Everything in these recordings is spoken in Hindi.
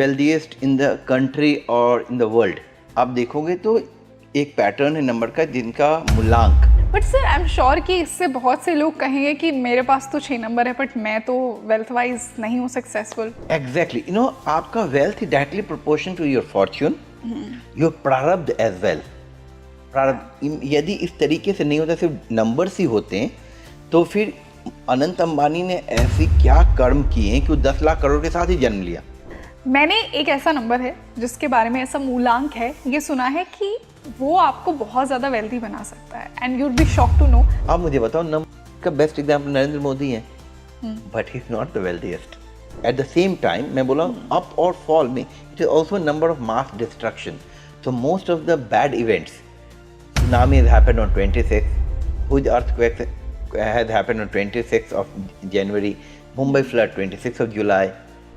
वेल्दीएस्ट इन द कंट्री और इन द वर्ल्ड, आप देखोगे तो एक पैटर्न है नंबर का जिनका मूलांक। But sir I am sure कि इससे बहुत से लोग कहेंगे कि मेरे पास तो 6 नंबर है बट मैं तो वेल्थ वाइज नहीं हूँ सक्सेसफुल। एग्जैक्टली, यू नो आपका wealth is directly proportion to your fortune, your प्रारब्ध एज वेल। प्रारब्ध यदि इस तरीके से नहीं होता, सिर्फ नंबर्स ही होते हैं, तो फिर अनंत अंबानी ने ऐसे क्या कर्म किए हैं कि वो 10 लाख करोड़ के साथ ही जन्म लिया। मैंने एक ऐसा नंबर है जिसके बारे में ऐसा मूलांक है, ये सुना है कि वो आपको बहुत ज़्यादा वेल्दी बना सकता है and you'd be shock to know. आप मुझे बताओ, नंबर का बेस्ट एग्जाम्पल नरेंद्र मोदी है, but he is not the wealthiest. At the same time मैं बोला अप और फॉल में it is also number of mass destruction. So most of the bad events, tsunami has happened on 26th, huge earthquake has happened on 26th of January, Mumbai flood 26th of July.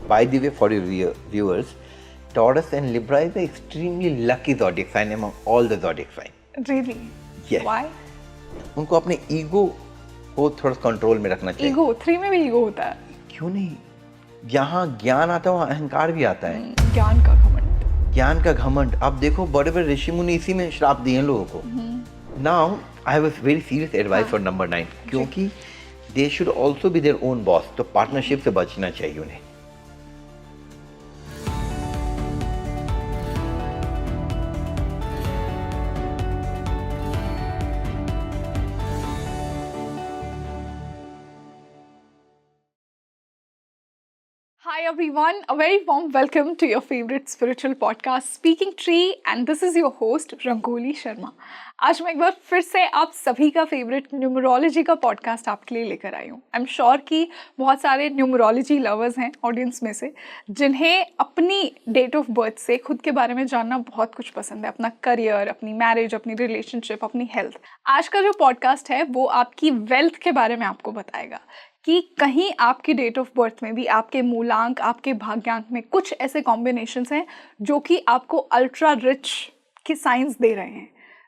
By the way, for your viewers, Taurus and Libra is the extremely lucky zodiac sign among all the zodiac signs. Really? Yes. Why? उनको अपने ईगो को थोड़ा कंट्रोल में रखना चाहिए। ईगो 3 में भी ईगो होता है। क्यों नहीं? जहाँ ज्ञान आता है वहाँ अहंकार भी आता है। ज्ञान का घमंड। ज्ञान का घमंड। आप देखो बड़े बड़े ऋषि मुनि इसी में श्राप दिए हैं लोगों को। Now I have a very serious advice for number 9, क्योंकि they should also be their own boss, तो पार्टनरशिप से बचना चाहिए उन्हें। Hi everyone, a very warm welcome to your favorite spiritual podcast Speaking Tree and this is your host rangoli Sharma. आज मैं एक बार फिर से आप सभी का फेवरेट न्यूमरोलॉजी का पॉडकास्ट आपके लिए लेकर आई हूँ। आई एम श्योर कि बहुत सारे न्यूमरोलॉजी लवर्स हैं ऑडियंस में से, जिन्हें अपनी डेट ऑफ बर्थ से खुद के बारे में जानना बहुत कुछ पसंद है, अपना करियर, अपनी मैरिज, अपनी रिलेशनशिप, अपनी हेल्थ। आज का जो पॉडकास्ट है वो आपकी वेल्थ के बारे में आपको बताएगा कि कहीं आपकी डेट ऑफ बर्थ में भी आपके मूलांक, आपके भाग्यांक में कुछ ऐसे कॉम्बिनेशंस हैं जो कि आपको अल्ट्रा रिच के साइंस दे रहे हैं।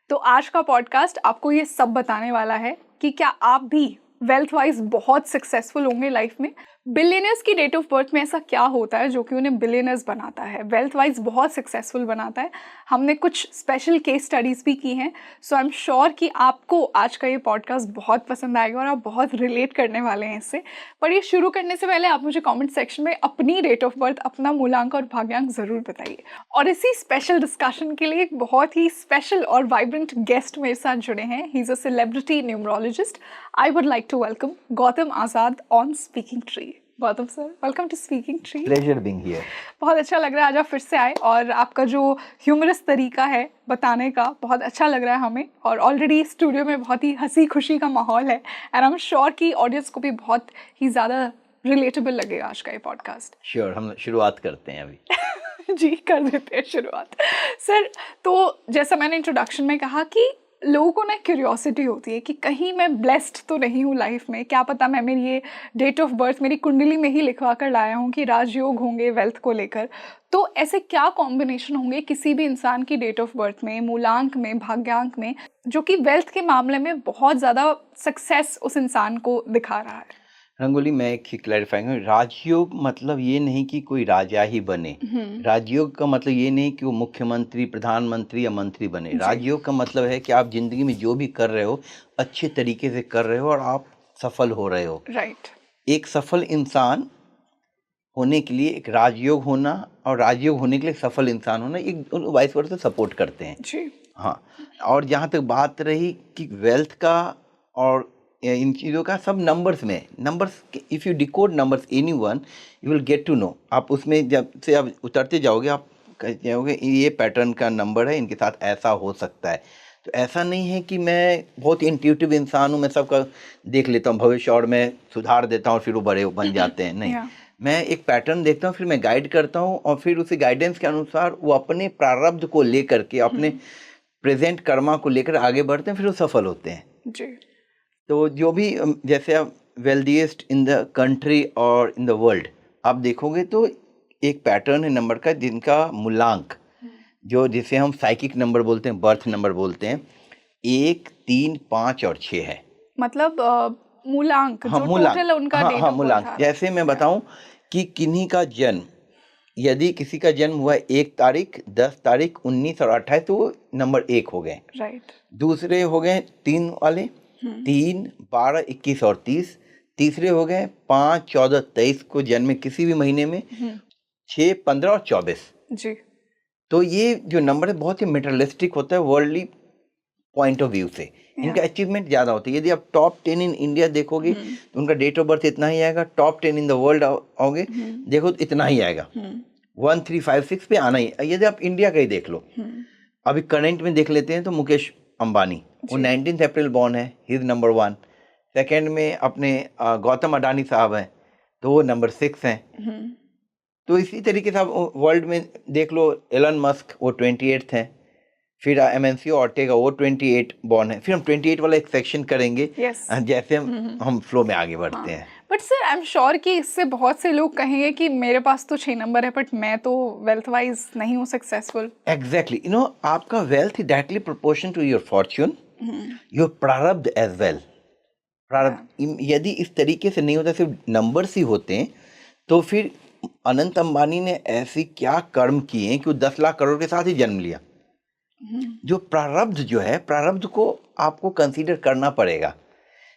तो आज का पॉडकास्ट आपको ये सब बताने वाला है कि क्या आप भी वेल्थ वाइज बहुत सक्सेसफुल होंगे लाइफ में। बिलियनर्स की डेट ऑफ बर्थ में ऐसा क्या होता है जो कि उन्हें बिलियनर्स बनाता है, वेल्थ वाइज बहुत सक्सेसफुल बनाता है। हमने कुछ स्पेशल केस स्टडीज़ भी की हैं। सो आई एम श्योर कि आपको आज का ये पॉडकास्ट बहुत पसंद आएगा और आप बहुत रिलेट करने वाले हैं इससे। पर ये शुरू करने से पहले आप मुझे कमेंट सेक्शन में अपनी डेट ऑफ बर्थ, अपना मूलांक और भाग्यांक ज़रूर बताइए। और इसी स्पेशल डिस्कशन के लिए एक बहुत ही स्पेशल और वाइब्रेंट गेस्ट मेरे साथ जुड़े हैं। He is a celebrity numerologist. I would like to welcome Gautam Azad on Speaking Tree. Gautam sir, welcome to Speaking Tree. Pleasure being here. बहुत अच्छा लग रहा है आज आप फिर से आए और आपका जो ह्यूमरस तरीका है बताने का बहुत अच्छा लग रहा है हमें। और ऑलरेडी स्टूडियो में बहुत ही हंसी खुशी का माहौल है एंड आई एम श्योर कि ऑडियंस को भी बहुत ही ज़्यादा रिलेटेबल लगेगा आज का ये पॉडकास्ट। श्योर, हम शुरुआत करते हैं अभी। जी, कर देते हैं शुरुआत। सर, तो जैसा मैंने इंट्रोडक्शन में कहा कि लोगों को ना क्यूरियोसिटी होती है कि कहीं मैं ब्लेस्ड तो नहीं हूँ लाइफ में, क्या पता मैं मेरी ये डेट ऑफ बर्थ मेरी कुंडली में ही लिखवा कर लाया हूँ कि राजयोग होंगे वेल्थ को लेकर। तो ऐसे क्या कॉम्बिनेशन होंगे किसी भी इंसान की डेट ऑफ बर्थ में, मूलांक में, भाग्यांक में, जो कि वेल्थ के मामले में बहुत ज़्यादा सक्सेस उस इंसान को दिखा रहा है? रंगोली, मैं एक ही क्लैरिफाइंग हूँ, राजयोग मतलब ये नहीं कि कोई राजा ही बने। राजयोग का मतलब ये नहीं कि वो मुख्यमंत्री, प्रधानमंत्री या मंत्री बने। राजयोग का मतलब है कि आप जिंदगी में जो भी कर रहे हो अच्छे तरीके से कर रहे हो और आप सफल हो रहे हो। राइट। एक सफल इंसान होने के लिए एक राजयोग होना और राजयोग होने के लिए सफल इंसान होना एक वाइस वर्सा सपोर्ट करते हैं जी। हाँ। और जहाँ तक बात रही कि वेल्थ का और इन चीज़ों का, सब नंबर्स में, numbers, if you decode numbers anyone you will get to know. आप उसमें जब से आप उतरते जाओगे आप जाओगे ये पैटर्न का नंबर है, इनके साथ ऐसा हो सकता है। तो ऐसा नहीं है कि मैं बहुत इंट्यूटिव इंसान हूँ, मैं सबका देख लेता हूँ भविष्य और मैं सुधार देता हूँ और फिर वो बड़े बन जाते हैं। नहीं, मैं एक पैटर्न देखता हूँ, फिर मैं गाइड करता हूँ और फिर उसी गाइडेंस के अनुसार वो अपने प्रारब्ध को लेकर के, अपने प्रेजेंट कर्मा को लेकर आगे बढ़ते हैं, फिर वो सफल होते हैं जी। तो जो भी, जैसे आप वेल्दीएस्ट इन द कंट्री और इन द वर्ल्ड, आप देखोगे तो एक पैटर्न है नंबर का जिनका मूलांक, जो जिसे हम साइकिक नंबर बोलते हैं, बर्थ नंबर बोलते हैं, 1, 3, 5 और 6 है। मतलब मूलांक, हाँ, जो मूलांक, टोटल उनका हाँ डेट हाँ ऑफ मूलांक। बर्थ। जैसे मैं बताऊं कि किन्हीं का जन्म यदि किसी का जन्म हुआ 1 तारीख, 10 तारीख, 19 और 28 तो वो नंबर 1 हो गए। राइट। दूसरे हो गए 3 वाले, 3, 12, 21 और 30। तीसरे हो गए 5, 14, 23 को जन्मे किसी भी महीने में, 6, 15 और 24। जी। तो ये जो नंबर है बहुत ही मेटेरियलिस्टिक होता है वर्ल्डली पॉइंट ऑफ व्यू से। इनका अचीवमेंट ज़्यादा होता है। यदि आप टॉप 10 इन इंडिया देखोगे तो उनका डेट ऑफ बर्थ इतना ही आएगा। टॉप 10 इन द वर्ल्ड आओगे देखो तो इतना ही आएगा। 1, 3, 5, 6 पे आना ही। यदि आप इंडिया का ही देख लो, अभी करंट में देख लेते हैं तो मुकेश अंबानी, वो 19 अप्रैल बॉर्न है, ही इज नंबर 1। सेकेंड में अपने गौतम अडानी साहब हैं, तो वो नंबर 6 हैं। तो इसी तरीके से आप वर्ल्ड में देख लो, एलन मस्क वो 28th हैं। फिर एमएनसी ऑर्टेगा वो 28 बॉर्न है। फिर हम 28 वाला एक सेक्शन करेंगे Yes. जैसे हम फ्लो में आगे बढ़ते हैं। But sir I am sure कि इससे बहुत से लोग कहेंगे कि मेरे पास तो 6 नंबर है बट मैं तो वेल्थ वाइज नहीं हूँ सक्सेसफुल। एग्जैक्टली, यू नो आपका wealth is directly proportion to your fortune, your प्रारब्ध एज वेल। प्रारब्ध यदि इस तरीके से नहीं होता, सिर्फ नंबर्स ही होते हैं, तो फिर अनंत अंबानी ने ऐसी क्या कर्म किए हैं कि वो 10 लाख करोड़ के साथ ही जन्म लिया। जो प्रारब्ध जो है, प्रारब्ध को आपको कंसीडर करना पड़ेगा।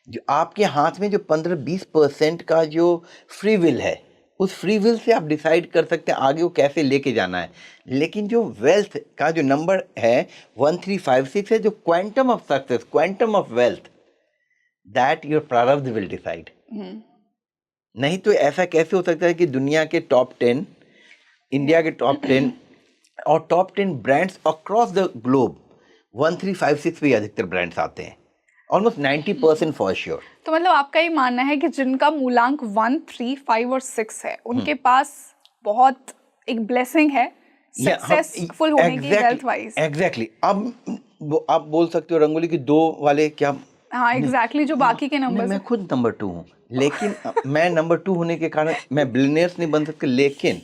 जो आपके हाथ में जो 15-20% का जो फ्री विल है, उस फ्री विल से आप डिसाइड कर सकते हैं आगे वो कैसे लेके जाना है। लेकिन जो वेल्थ का जो नंबर है 1356 है, जो quantum of success, quantum of wealth, that your प्रारब्ध विल डिसाइड। नहीं तो ऐसा कैसे हो सकता है कि दुनिया के टॉप 10, इंडिया के टॉप 10 और top 10 brands across the globe 1356 पे अधिकतर ब्रांड्स आते हैं, ऑलमोस्ट 90% फॉर श्योर। तो मतलब आपका ये मानना है कि जिनका मूलांक 1, 3, 5 और 6 है उनके पास बहुत एक ब्लेसिंग है सक्सेसफुल होने की वेल्थ वाइज। एग्जैक्टली। अब आप बोल सकते हो रंगोली की 2 वाले क्या? हाँ एग्जैक्टली, जो बाकी के नंबर मैं खुद नंबर 2 हूँ, लेकिन मैं नंबर 2 होने के कारण मैं बिलियनियर्स नहीं बन सकते। लेकिन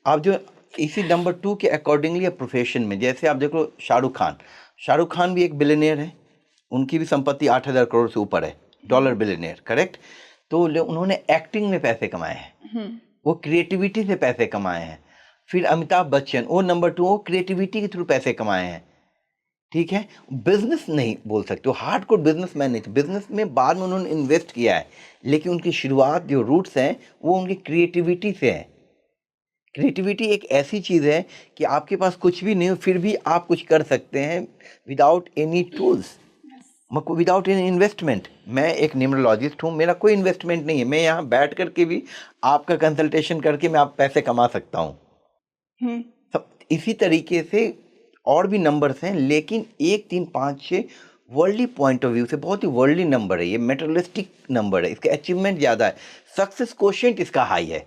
आप जो इसी नंबर 2 के अकॉर्डिंगली प्रोफेशन में, जैसे आप देख लो शाहरुख खान भी एक बिलियनियर है, उनकी भी संपत्ति 8,000 करोड़ से ऊपर है, डॉलर बिलियनियर, करेक्ट। तो उन्होंने एक्टिंग में पैसे कमाए हैं, वो क्रिएटिविटी से पैसे कमाए हैं। फिर अमिताभ बच्चन वो नंबर 2, वो क्रिएटिविटी के थ्रू पैसे कमाए हैं। ठीक है, बिजनेस नहीं बोल सकते, वो हार्डकोर बिजनेसमैन नहीं थे। बिजनेस में बाद में उन्होंने इन्वेस्ट किया है, लेकिन उनकी शुरुआत जो रूट्स हैं वो उनकी क्रिएटिविटी से है। क्रिएटिविटी एक ऐसी चीज़ है कि आपके पास कुछ भी नहीं हो फिर भी आप कुछ कर सकते हैं without any tools, without any investment. मैं एक न्यूमरोलॉजिस्ट हूँ, मेरा कोई इन्वेस्टमेंट नहीं है, मैं यहाँ बैठ करके भी आपका कंसल्टेशन करके मैं आप पैसे कमा सकता हूँ। इसी तरीके से और भी नंबर्स हैं, लेकिन 1, 3, 5, 6 वर्ल्डली पॉइंट ऑफ व्यू से बहुत ही वर्ल्डली नंबर है। ये मेटेरियलिस्टिक नंबर है, इसके अचीवमेंट ज़्यादा है, सक्सेस कोशेंट इसका हाई है।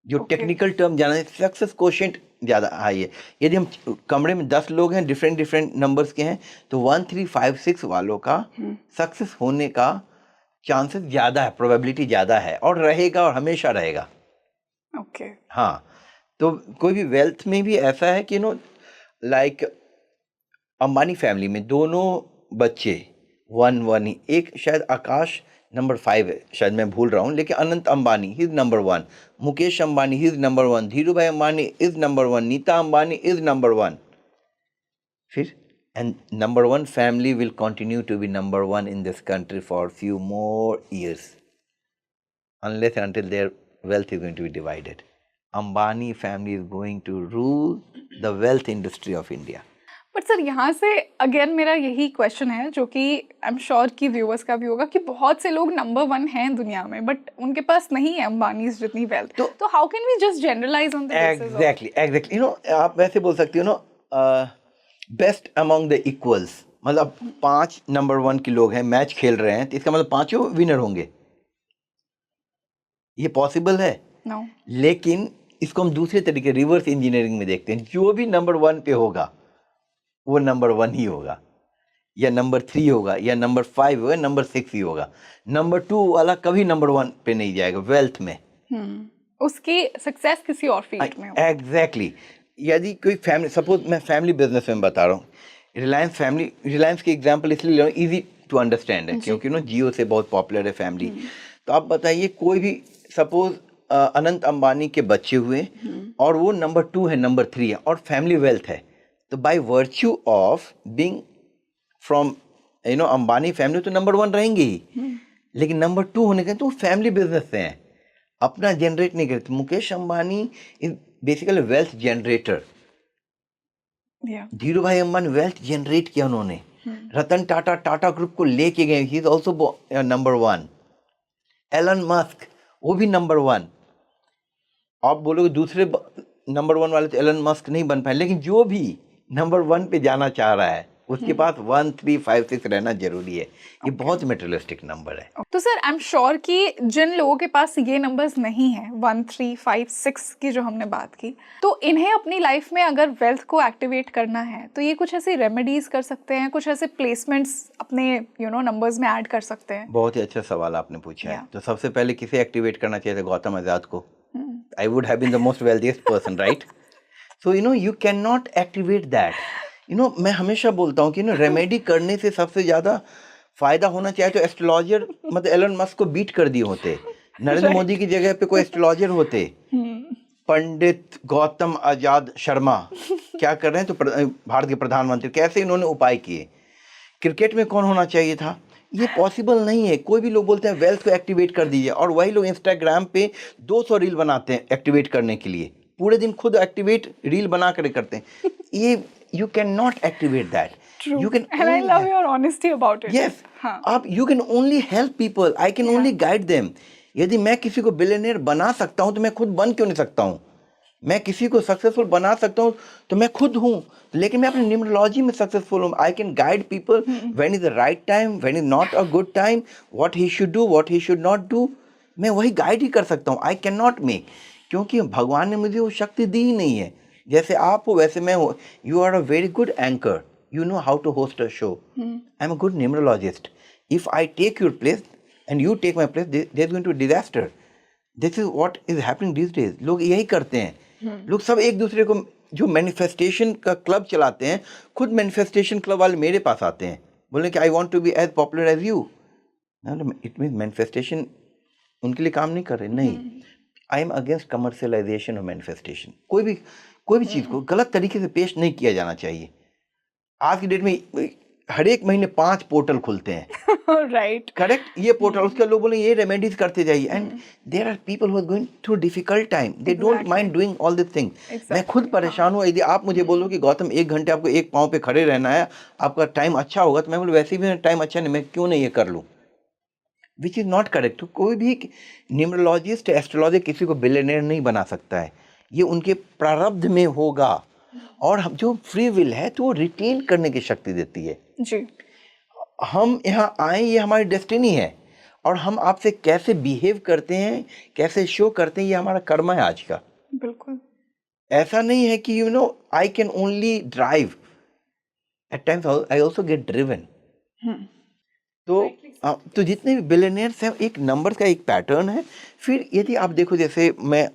जो टेक्निकल टर्म जाना है, सक्सेस कोशेंट ज़्यादा हाई है। यदि हम कमरे में 10 लोग हैं, डिफरेंट नंबर्स के हैं, तो 1, 3, 5, 6 वालों का सक्सेस होने का चांसेस ज़्यादा है, प्रोबेबिलिटी ज़्यादा है, और रहेगा और हमेशा रहेगा। ओके। हाँ, तो कोई भी वेल्थ में भी ऐसा है कि लाइक अंबानी फैमिली में दोनों बच्चे 1 ही, एक शायद आकाश नंबर 5 है, शायद मैं भूल रहा हूँ, लेकिन Anant Ambani he is number 1, Mukesh Ambani he is number 1, Dhiru bhai Ambani is number 1, Nita Ambani is number 1। फिर and number 1 family will continue to be number 1 in this country for few more years unless and until their wealth is going to be divided. Ambani family is going to rule the wealth industry of India. But sir यहाँ से अगेन मेरा यही क्वेश्चन है जो कि आई एम श्योर कि व्यूअर्स का भी होगा कि बहुत से लोग नंबर 1 हैं दुनिया में बट उनके पास नहीं है अंबानीज जितनी वेल्थ, तो how can we just generalize on the basis? Exactly आप वैसे बोल सकते हो बेस्ट अमंग द इक्वल्स, मतलब 5 नंबर 1 के लोग हैं, मैच खेल रहे हैं, तो इसका मतलब 5 विनर होंगे, ये पॉसिबल है? No. लेकिन इसको हम दूसरे तरीके रिवर्स इंजीनियरिंग में देखते हैं, जो भी नंबर 1 पे होगा वो नंबर 1 ही होगा, या नंबर 3 होगा, या नंबर 5 होगा, नंबर 6 ही होगा। नंबर 2 वाला कभी नंबर 1 पे नहीं जाएगा वेल्थ में। उसकी सक्सेस किसी और फील्ड में होगा। एग्जैक्टली। यदि कोई फैमिली, सपोज मैं फैमिली बिजनेस में बता रहा हूँ, रिलायंस की एग्जांपल इसलिए ले रहा हूँ, इजी टू अंडरस्टैंड है, क्योंकि जियो से बहुत पॉपुलर है फैमिली। तो आप बताइए, कोई भी सपोज अनंत अंबानी के बच्चे हुए और वो नंबर 2 है, नंबर 3 है, और फैमिली वेल्थ है। तो by virtue of being from Ambani family तो नंबर 1 रहेंगे ही, लेकिन नंबर 2 होने के तो फैमिली बिजनेस से हैं, अपना जनरेट नहीं करते। Mukesh Ambani is basically wealth generator. Dhiru bhai Ambani wealth generate किया उन्होंने। रतन टाटा टाटा ग्रुप को लेके गए, he is also number 1। Elon Musk वो भी नंबर 1। आप बोलोगे दूसरे नंबर 1 वाले तो एलन मस्क नहीं बन पाए, लेकिन जो भी नंबर 1 पे जाना चाह रहा है उसके पास 1, 3, 5, 6 रहना जरूरी है। ये बहुत मेटेरियलिस्टिक नंबर है। तो सर आई एम श्योर कि जिन लोगों के पास ये नंबर्स नहीं है 1, 3, 5, 6 की जो हमने बात की, तो इन्हें अपनी लाइफ में अगर वेल्थ को एक्टिवेट करना है तो ये कुछ ऐसी रेमेडीज कर सकते हैं, कुछ ऐसे प्लेसमेंट्स अपने नंबर्स में ऐड कर सकते हैं। बहुत ही अच्छा सवाल आपने पूछा है। तो सबसे पहले किसे एक्टिवेट करना चाहिए था? गौतम आजाद को। I would have been the most wealthiest person, right? So you can not activate that. मैं हमेशा बोलता हूँ कि रेमेडी करने से सबसे ज्यादा फायदा होना चाहिए तो एस्ट्रोलॉजर मतलब एलन मस्क को बीट कर दिए होते। नरेंद्र मोदी की जगह पे कोई एस्ट्रोलॉजर होते। पंडित गौतम आजाद शर्मा क्या कर रहे हैं? तो भारत के प्रधानमंत्री कैसे इन्होंने उपाय किए। क्रिकेट में कौन होना चाहिए था? ये पॉसिबल नहीं है। कोई भी लोग बोलते हैं वेल्थ को एक्टिवेट कर दीजिए, और वही लोग इंस्टाग्राम पे 200 रील बनाते हैं एक्टिवेट करने के लिए, पूरे दिन खुद एक्टिवेट रील बना कर करते हैं। ये you cannot activate that. True. You can and I love your honesty about it. Yes. आप you can only help people. I can only guide them. यदि मैं किसी को बिलियनियर बना सकता हूँ तो मैं खुद बन क्यों नहीं सकता हूँ? मैं किसी को सक्सेसफुल बना सकता हूँ तो मैं खुद हूँ, लेकिन मैं अपनी न्यूमरोलॉजी में सक्सेसफुल हूँ। I can guide people when is the right time, when is not a good time, what he should do, what he should not do. मैं वही गाइड ही कर सकता हूँ। आई कैन नॉट मेक, क्योंकि भगवान ने मुझे वो शक्ति दी ही नहीं है। जैसे आप हो वैसे मैं हूँ। You are a very good anchor, you know how to host a show. I am a good numerologist. If I take your place and you take my place, there is going to disaster. This is what is happening this days. लोग यही करते हैं। लोग सब एक दूसरे को, जो मैनिफेस्टेशन का क्लब चलाते हैं, खुद मैनिफेस्टेशन क्लब वाले मेरे पास आते हैं, बोले कि I want to be as popular as you. It mean manifestation उनके लिए काम नहीं कर रहे। नहीं, I am against commercialization of manifestation. कोई भी चीज़ को गलत तरीके से पेश नहीं किया जाना चाहिए। आज की डेट में हर एक महीने 5 पोर्टल खुलते हैं। Right, correct. ये पोर्टल, उसके लोग बोले ये रेमेडीज करते जाइए, and there are people who are going through difficult time, they don't mind doing all this thing. मैं खुद परेशान हूँ। यदि आप मुझे बोलो कि गौतम 1 घंटे आपको एक पाँव पे खड़े रहना है, आपका टाइम अच्छा होगा, तो मैं बोलूँ वैसे भी टाइम अच्छा नहीं, मैं क्यों नहीं ये कर लूँ, विच इज़ नॉट करेक्ट। तो कोई भी न्यूमरोलॉजिस्ट, एस्ट्रोलॉजर किसी को बिलियनियर नहीं बना सकता है। ये उनके प्रारब्ध में होगा, और हम जो फ्री विल है तो वो रिटेन करने की शक्ति देती है जी। हम यहाँ आए, ये हमारी डेस्टिनी है, और हम आपसे कैसे बिहेव करते हैं, कैसे शो करते हैं, ये हमारा कर्म है आज का। बिल्कुल। ऐसा नहीं है कि I can only drive, at times I also get driven. तो जितने भी बिलियनियर्स हैं, एक नंबर का एक पैटर्न है। फिर यदि आप देखो, जैसे मैं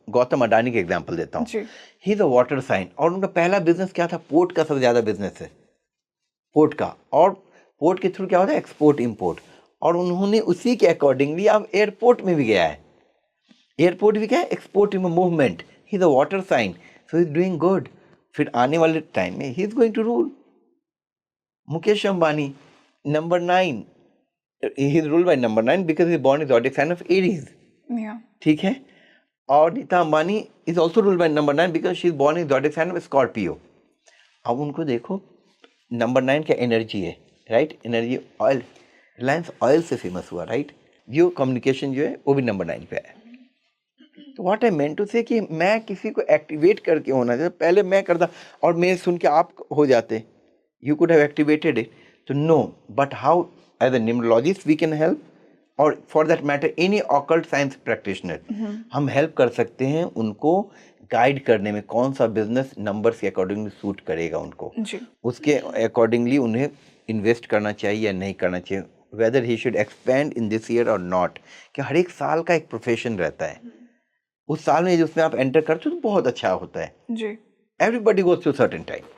गौतम अडानी के एग्जांपल देता हूँ। He is a water sign, और उनका पहला बिजनेस क्या था? पोर्ट का सबसे ज़्यादा बिजनेस है, पोर्ट का। और पोर्ट के थ्रू क्या होता है? Export import. और उन्होंने उसी के अकॉर्डिंगली अब एयरपोर्ट में भी गया है, एयरपोर्ट भी क्या है? Export movement. He is a water sign, so he is doing good. फिर आने वाले टाइम में he is going to rule. Mukesh Ambani number 9, he is ruled by number 9 because he is born in zodiac sign of Aries. ठीक है। और Nita Ambani is also ruled by number 9 because she is born in zodiac sign of Scorpio. अब उनको देखो, नंबर 9 क्या एनर्जी है, right? Energy oil, Reliance oil से फेमस हुआ, राइट? जियो कम्युनिकेशन जो है वो भी नंबर 9 पे है। तो व्हाट आई मेंट टू से कि मैं किसी को एक्टिवेट करके होना चाहिए। पहले मैं करता और मैं सुन के आप हो जाते, you could have activated it. तो no, but how as a numerologist we can help, or for that matter any occult science practitioner, हम help कर सकते हैं उनको गाइड करने में, कौन सा बिजनेस नंबर्स के अकॉर्डिंगली सूट करेगा उनको जी। उसके अकॉर्डिंगली उन्हें इन्वेस्ट करना चाहिए या नहीं करना चाहिए, weather he should expand in this year और नॉट। कि हर एक साल का एक प्रोफेशन रहता है, उस साल में जिसमें आप एंटर करते हो तो बहुत अच्छा होता है जी। Everybody goes through certain time.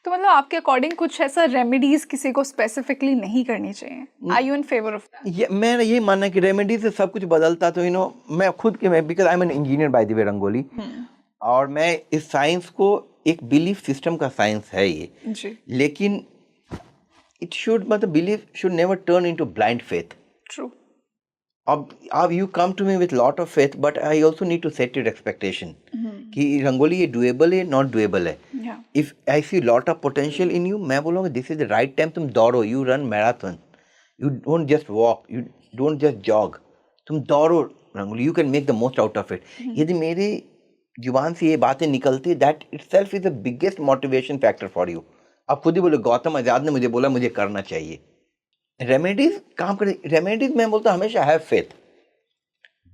तो मतलब आपके अकॉर्डिंग कुछ ऐसा रेमेडीज किसी को स्पेसिफिकली नहीं करनी चाहिए? Are you in favour of that? मैं ये मानना है कि रेमेडीज से सब कुछ बदलता। तो मैं खुद के, because I am an engineer by the वे रंगोली, और मैं इस साइंस को एक बिलीफ सिस्टम का साइंस है ये, जी, लेकिन इट शुड मतलब belief should never turn into blind faith. True, अब you come to me with lot of faith, but I also need to set your expectation कि रंगोली ये डुएबल है, नॉट डुएबल है. या, if I see lot of potential in you, मैं बोलूँगा this is the right time. तुम दौड़ो, you run marathon, you don't just walk, you don't just jog, तुम दौड़ो rangoli. You can make the most out of it. यदि मेरे जुबान से ये बातें निकलती, that itself is the biggest motivation factor for you. आप खुद ही बोले गौतम आजाद ने मुझे बोला मुझे करना चाहिए. रेमेडीज काम करे, रेमेडीज मैं बोलता हूँ हमेशा have faith.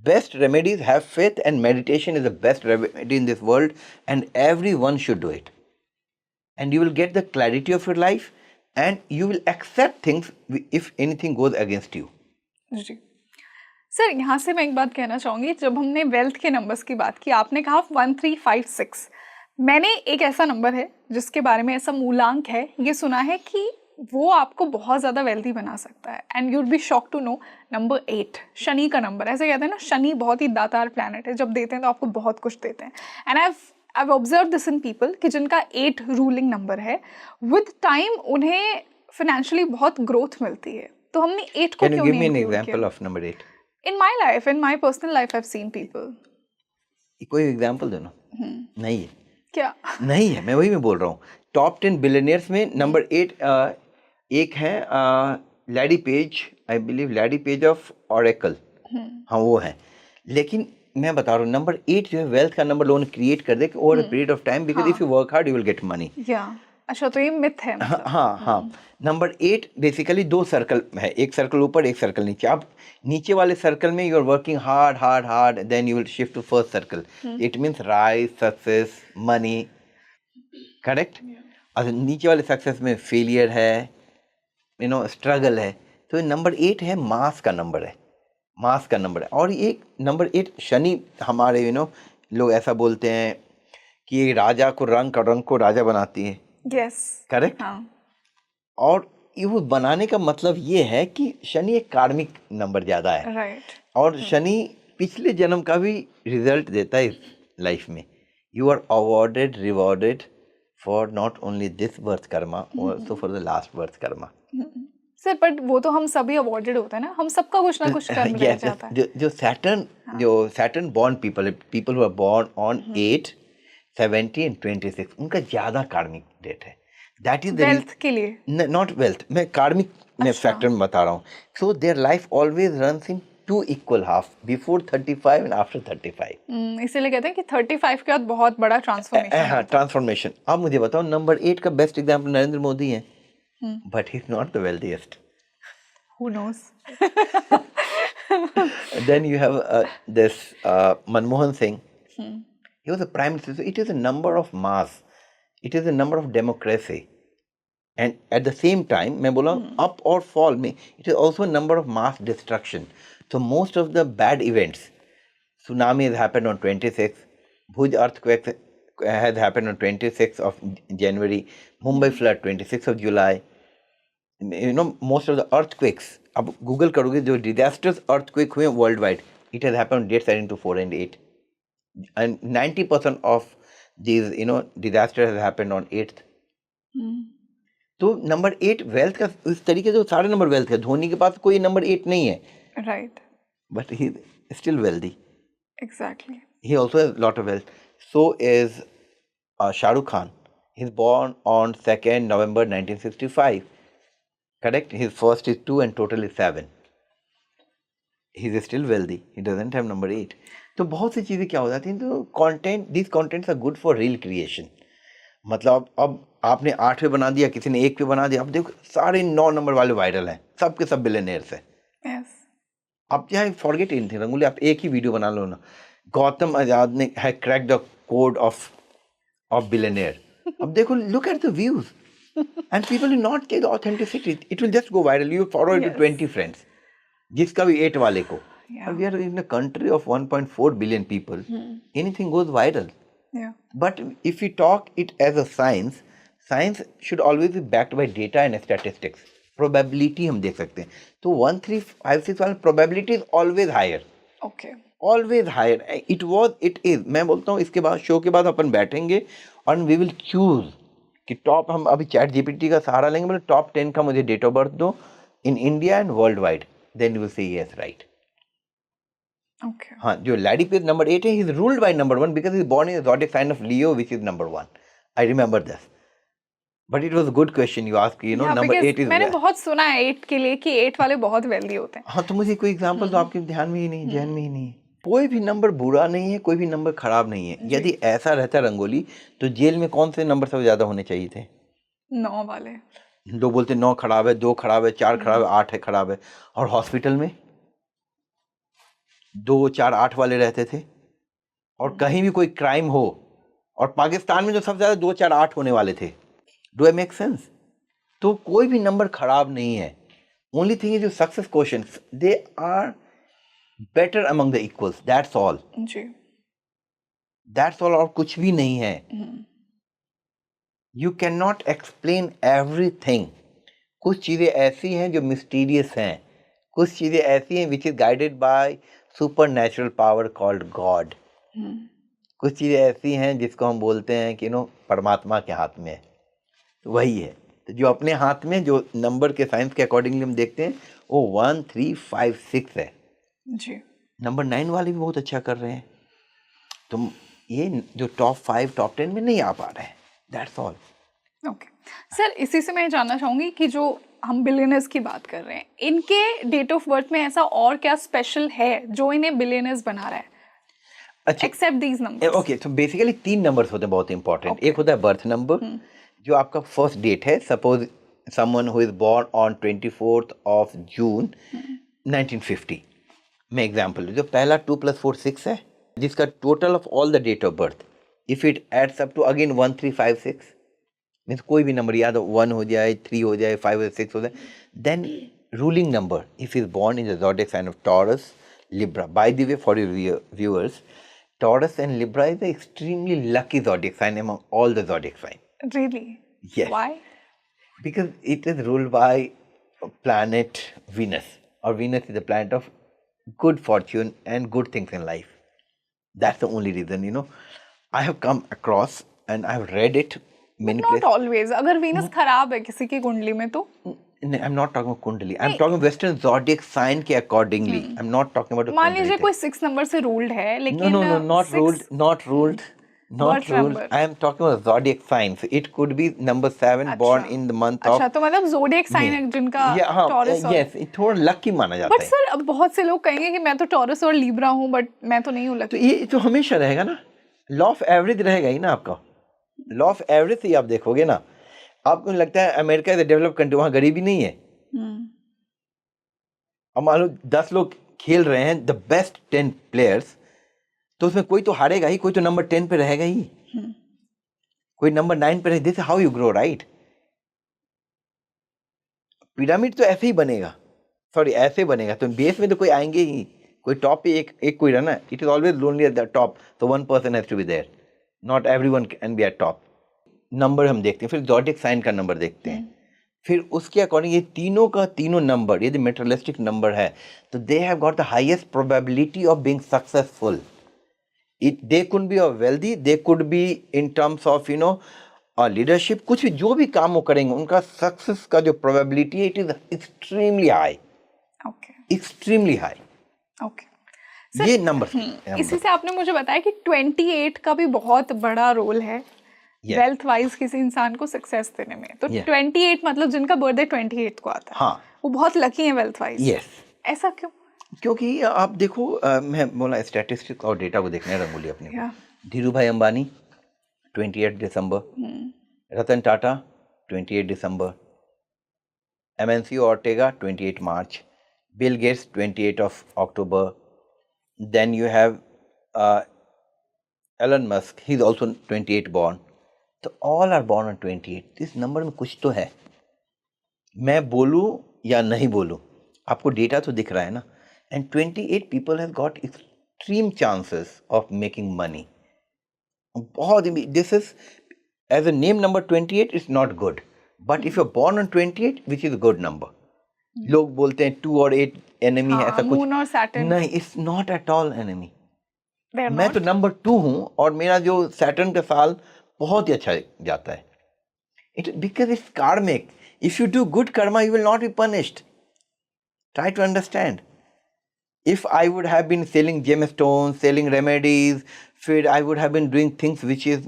Best remedies have faith, and meditation is the best remedy in this world, and everyone should do it. And you will get the clarity of your life, and you will accept things if anything goes against you. जी. सर, यहाँ से मैं एक बात कहना चाहूँगी. जब हमने वेल्थ के नंबर्स की बात की, आपने कहा 1356. मैंने एक ऐसा नंबर है जिसके बारे में ऐसा मूलांक है, ये सुना है कि वो आपको बहुत ज़्यादा वेल्दी बना सकता है. And you'd be shock to know, number 8 Shani का नंबर. ऐसे कहते हैं ना, शनि बहुत ही दातार प्लैनेट है, जब देते हैं तो आपको बहुत कुछ देते हैं. And I observe this in people कि जिनका 8 रूलिंग नंबर है, विद टाइम उन्हें फाइनेंशियली बहुत ग्रोथ मिलती है. तो हमने 8 को Can you क्यों give me नहीं an include example किया? of number 8? In my life, in my personal life, I've seen people. कोई एग्जाम्पल दो ना. नहीं है, क्या? नहीं है, मैं वही मैं बोल रहा हूँ. टॉप 10 बिलियनियर्स में नंबर 8 एक है Larry page, I believe Larry page of oracle. हाँ वो है. लेकिन मैं बता रहा हूँ नंबर 8 जो है वेल्थ का नंबर लोगों ने क्रिएट कर दिया over a period of time, because if you work hard you will get money. या, अच्छा, तो ये मिथ है हाँ मतलब. हाँ हाँ. नंबर 8 बेसिकली 2 सर्कल है, एक सर्कल ऊपर एक सर्कल नीचे. आप नीचे वाले सर्कल में you are working hard hard hard, then you will shift to first circle. It means rise, success, money. Correct. और नीचे वाले सक्सेस में फेलियर है, यू नो स्ट्रगल है. तो नंबर 8 है मास का नंबर है, मास का नंबर है. और ये नंबर 8 शनि हमारे लोग ऐसा बोलते हैं कि ये राजा को रंग को राजा बनाती है. यस. करेक्ट. हाँ. और ये वो बनाने का मतलब ये है कि शनि एक कार्मिक नंबर ज़्यादा है, राइट. और शनि पिछले जन्म का भी रिजल्ट देता है इस लाइफ में. You are awarded rewarded for not only this birth karma, also for the last birth karma. Sir, but वो तो हम सभी अवॉर्डेड होते हैं ना, हम सबका कुछ ना कुछ कर्म रह जाता है. जो Saturn born people who are born on 8, 70 and 26, उनका ज़्यादा कार्मिक डेट है. दैट इज द वेल्थ के लिए. नॉट वेल्थ, मैं कार्मिक में फैक्टर में बता रहा हूँ. So their life always runs in 2 equal half, before 35 and after 35. इसीलिए कहते हैं कि 35 के बाद बहुत बड़ा ट्रांसफॉर्मेशन. हाँ, ट्रांसफॉर्मेशन. अब मुझे बताओ नंबर 8 का बेस्ट एग्जाम्पल नरेंद्र मोदी है, but he is not the wealthiest. Who knows? Then you have this Manmohan Singh. He was a prime minister. So it is a number of mass. It is a number of democracy. And at the same time, मैं बोला up or fall में, it is also a number of mass destruction. So most of the bad events, tsunami has happened on 26th, Bhuj earthquake has happened on 26th of January, Mumbai flood 26th of July. Most of the earthquakes, अब गूगल करोगे जो डिजास्टर्स अर्थक्वेक हुए world wide, it has happened dates are into 4 and 8, and 90% of these disaster has happened on 8th. तो नंबर 8 वेल्थ का इस तरीके से सारे नंबर वेल्थ है. धोनी के पास कोई नंबर 8 नहीं है, right. But he still wealthy. Exactly. He also has a lot of wealth. So is Shah Rukh Khan. He's born on 2nd November 1965. Correct? His first is 2 and total is 7. He's still wealthy. He doesn't have number 8. तो बहुत सी चीज़ें क्या हो जाती हैं, तो content, this contents are good for reel creation. मतलब अब आपने 8 पे बना दिया, किसी ने 1 पे बना दिया, अब देखो सारे 9 नंबर वाले वायरल हैं, सब के सब बिलियनियर्स हैं. यस. अब चाहे फॉरगेट एनीथिंग रंगोली, आप एक ही वीडियो बना लो ना, गौतम आजाद ने है crack the code of billionaire. अब देखो, look at the views and people will not take the authenticity, it will just go viral. You forward to 20 friends, जिसका भी 8 वाले को. We are in a country of 1.4 billion people, anything goes viral. But if you talk it as a science, science should always be backed by data and statistics. Probability हम देख सकते हैं, तो 1, 3, 5, 6 वाले probability is always higher. Okay. Always higher, it was, it is. मैं बोलता हूँ इसके बाद, शो के बाद अपन बैठेंगे और वी विल चूज कि टॉप, हम अभी चैट जीपीटी का सहारा लेंगे, बोले टॉप 10 का मुझे डेट ऑफ बर्थ दो in India and world wide, then you will say yes right. Okay. हाँ, जो लैडी पेज नंबर 8 है, he is ruled by number 1 because he is born in the zodiac sign of Leo which is number 1. I remember this. But it was a good question you asked, you know, या number बिकॉज 8 is मैंने where. बहुत सुना है 8 के लिए कि 8 वाले बहुत वेल्दी होते हैं। हाँ, तो मुझे कोई एग्जांपल तो आपके ध्यान में ही नहीं, जहन में ही नहीं है। कोई भी नंबर बुरा नहीं है, कोई भी नंबर खराब नहीं है। यदि ऐसा रहता रंगोली, तो जेल में कौन से नंबर सबसे ज्यादा होने चाहिए थे? 9 वाले। लोग बोलते 9 खराब है, 2 खराब है, 4 खराब है, 8 है खराब है। और हॉस्पिटल में 2, 4, 8 वाले रहते थे। और कहीं भी कोई क्राइम हो, और पाकिस्तान में जो सबसे ज्यादा 2, 4, 8 होने वाले थे। Do I make sense? तो कोई भी नंबर खराब नहीं है। ओनली थिंग इज, जो success questions, they are better among the equals, that's all. जी। दैट्स ऑल, और कुछ भी नहीं है। You can not explain everything. कुछ चीजें ऐसी हैं जो मिस्टीरियस हैं, कुछ चीजें ऐसी हैं which is guided by super natural power called God. कुछ चीजें ऐसी हैं जिसको हम बोलते हैं कि परमात्मा के हाथ में है। तो वही है, तो जो अपने हाथ में, जो नंबर के साइंस के अकॉर्डिंगली हम देखते हैं, वो 1, 3, 5, 6 है। जी। नंबर 9 वाले भी बहुत अच्छा कर रहे हैं। तो ये जो टॉप 5, टॉप 10 में नहीं आ पा रहे हैं, दैट्स ऑल। ओके सर, इसी से मैं जानना चाहूंगी कि जो हम बिलियनर्स की बात कर रहे हैं, इनके डेट ऑफ बर्थ में ऐसा और क्या स्पेशल है जो इन्हें बिलियनर्स बना रहा है? अच्छा, एक्सेप्ट दीज नंबर्स। ओके, तो बेसिकली 3 नंबर्स होते हैं बहुत इंपॉर्टेंट। एक होता है बर्थ नंबर, जो आपका फर्स्ट डेट है। Suppose someone who is born on 24th of June 1950, मैं एग्जाम्पल दूं, जो पहला 2 + 4 6 है, जिसका total of all the date of birth, if it adds up to again 1, 3, 5, 6, means कोई भी नंबर याद हो, 1 हो जाए, 3 हो जाए, 5 हो जाए, 6 हो जाए, then ruling number if is born in the zodiac sign of Taurus, Libra. By the way, for your viewers, Taurus and Libra is an extremely lucky zodiac sign among all the zodiac signs. Really? Yes. Why? Because it is ruled by planet Venus, or Venus is the planet of good fortune and good things in life. That's the only reason, I have come across and I have read it many Not places. always. अगर वीनस खराब है किसी की कुंडली में तो? I'm not talking about Kundali. I'm talking Western zodiac sign के accordingly. I'm not talking about a मान Kundali लीजिए thing. कोई 6 नंबर से रूल्ड है, No, लेकिन no, no, not six ruled, not ruled, not birth ruled. number. I am talking about zodiac signs. It could be number 7 born in the month of. अच्छा, तो मतलब जोडिएक साइन है जिनका Yeah, हाँ, टॉरस और yes, it थोड़ा lucky माना जाता बट है। सर अब बहुत से लोग कहेंगे कि मैं तो टॉरस और लीब्रा हूँ, बट मैं तो नहीं हूँ तो लकी। ये तो हमेशा रहेगा ना, लॉ ऑफ एवरेज रहेगा ही ना आपका। लॉ ऑफ एवरेज से ही आप देखोगे ना। आपको लगता है America is a developed country, वहाँ गरीबी नहीं है? अब मान लो 10 लोग खेल रहे हैं, द बेस्ट 10 प्लेयर्स, तो उसमें कोई तो हारेगा ही, कोई तो नंबर 10 पे रहेगा ही, कोई नंबर 9 पे रहेगा। This how you grow, right? Pyramid तो ऐसे ही बनेगा, सॉरी ऐसे बनेगा, तो बेस में तो कोई आएंगे ही, कोई टॉप पे एक कोई रहना। It is always lonely at the top, तो one person has to be there, not everyone can be at top. Number हम देखते हैं, फिर ज़ोडिएक साइन का नंबर देखते हैं, फिर उसके अकॉर्डिंग ये तीनों का तीनों नंबर यदि मेटेरियलिस्टिक नंबर है, तो they have got the highest probability of being successful. They could be wealthy, they could be in terms of leadership, कुछ भी, जो भी काम वो करेंगे, उनका सक्सेस का जो प्रोबेबिलिटी है, it is extremely high, extremely high. Okay, ये नंबर इसी से आपने मुझे बताया कि 28 का भी बहुत बड़ा रोल है वेल्थ वाइज किसी इंसान को सक्सेस देने में। तो 28 मतलब जिनका बर्थडे 28 को आता है, हाँ, वो बहुत लकी है वेल्थ वाइज। यस। ऐसा क्यों? क्योंकि आप देखो, मैं बोला स्टैटिस्टिक्स और डेटा को देखने रंगोली अपने को। धीरू भाई अंबानी 28 दिसंबर, रतन टाटा 28 दिसंबर, एमएनसी ऑर्टेगा 28 मार्च, Bill Gates 28 of October, then you have Elon Musk, he is also 28 born, तो all are born on 28। इस नंबर में कुछ तो है, मैं बोलूं या नहीं बोलूं, आपको डेटा तो दिख रहा है ना। And 28 people have got extreme chances of making money, बहुत। This is as a name number 28 is not good, but if you are born on 28 which is a good number। लोग बोलते हैं 2 और 8 एनिमी है, हाँ, ऐसा कुछ मून और सैटर्न नहीं, it's not at all enemy. They are मैं तो नॉट। नंबर 2 हूँ और मेरा जो सैटर्न का साल बहुत ही अच्छा जाता है। It because it's karmic. If you do good karma you will not be punished. Try to understand. If I would have been selling gemstones, selling remedies, फिर I would have been doing things which is